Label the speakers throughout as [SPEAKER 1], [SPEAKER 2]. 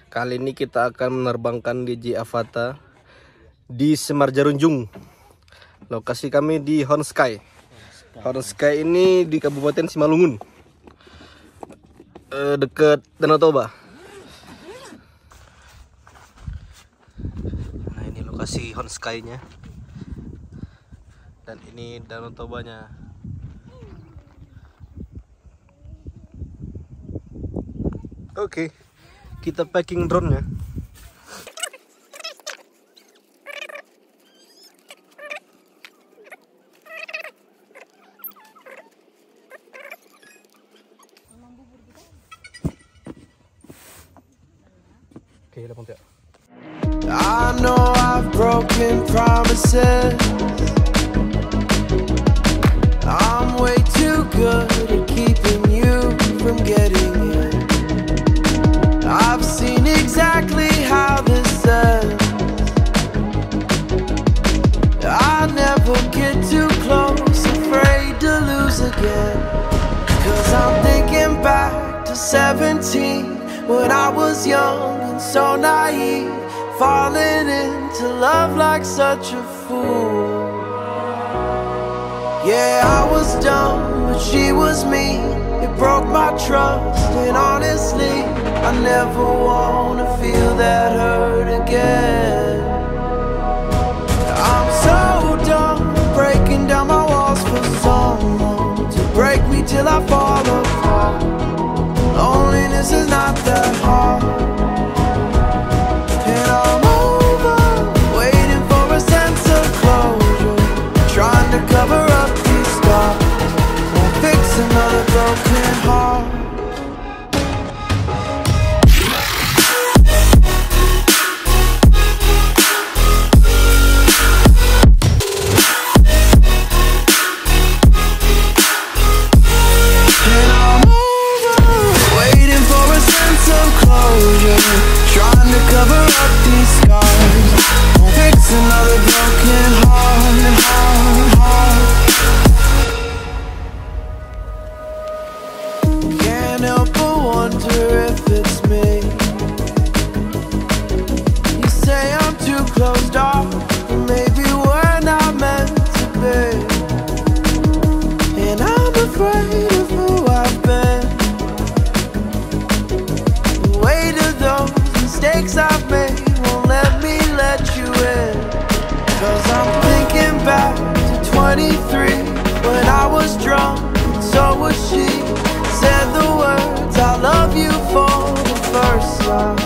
[SPEAKER 1] Kali ini kita akan menerbangkan DJI AVATA di Simarjarunjung. Lokasi kami di Hound. Hound ini di Kabupaten Simalungun, dekat Danau Toba. Nah, ini lokasi Hound nya, dan ini Danau Tobanya. Oke, kita packing drone-nya. Oke, udah pontiak.
[SPEAKER 2] I know I've broken promises. I'm way too good at keeping you from getting in. I've seen exactly how this ends. I never get too close, afraid to lose again. 'Cause I'm thinking back to 17, when I was young and so naive, falling into love like such a fool. Yeah, I was dumb, but she was me. It broke my trust, and honestly, I never wanna feel that hurt again. I'm so done breaking down my walls for someone to break me till I fall apart. Loneliness is not that hard, and I'm over waiting for a sense of closure, trying to cover up these scars, won't fix another broken heart. Trying to cover up these scars, won't fix another broken heart. Can't help but wonder if it's me. You say I'm too closed off, maybe we're not meant to be. And I'm afraid of who I've been. The weight of those mistakes I've made won't let me let you in. 'Cause I'm thinking back to 23, when I was drunk and so was she. Said the words I love you for the first time.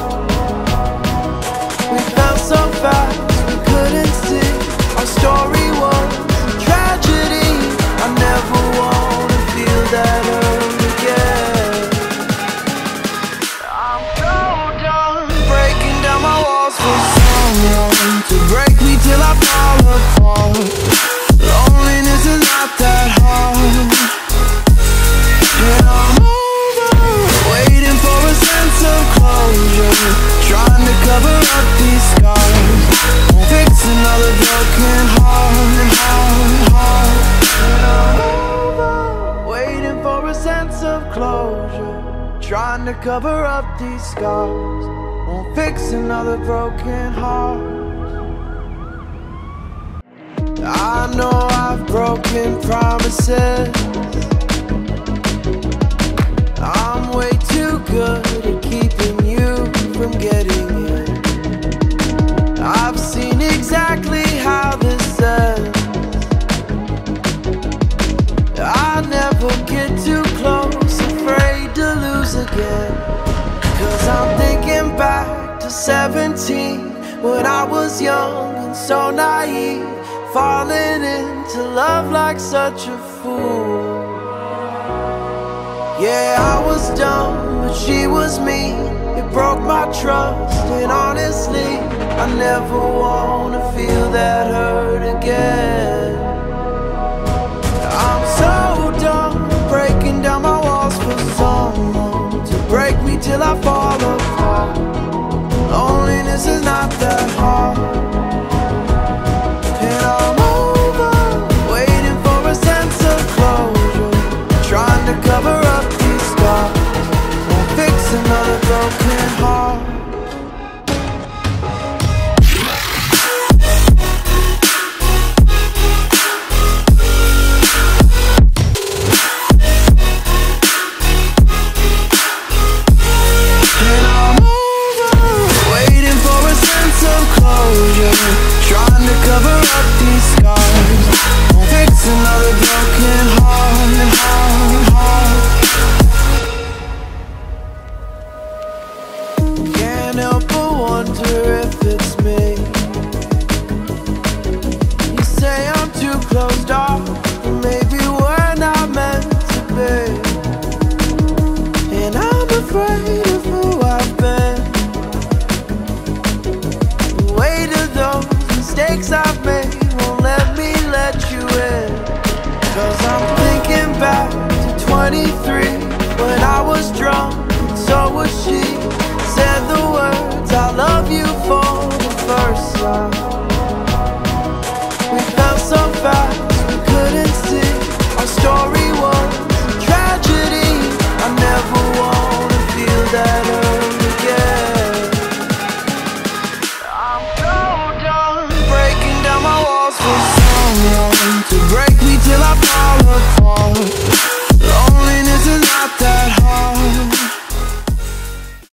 [SPEAKER 2] We felt so fast we couldn't see. Our story was a tragedy. I never wanna feel that hurt again. I'm so done breaking down my walls for someone to break me till I fall apart. Loneliness is not that hard, and I'm over waiting for a sense of closure, trying to cover up these scars, won't fix another broken heart. And I'm over waiting for a sense of closure, trying to cover up these scars, won't fix another broken heart. I know I've broken promises. I'm way too good at keeping you from getting in. I've seen exactly how this ends. I never get too close, afraid to lose again. 'Cause I'm thinking back to 17, when I was young and so naive, falling into love like such a fool. Yeah, I was dumb, but she was me. It broke my trust, and honestly, I never wanna feel that hurt again. I'm so done breaking down my walls for someone to break me till I fall apart. Loneliness is not that hard, and I'm over waiting for a sense of closure, trying to cover up these scars, won't fix another broken heart. help but wonder if it's me. You say I'm too closed off, but maybe we're not meant to be. And I'm afraid of who I've been. The weight of those mistakes I've made won't let me let you in. 'Cause I'm thinking back to 23, when I was drunk and so was she.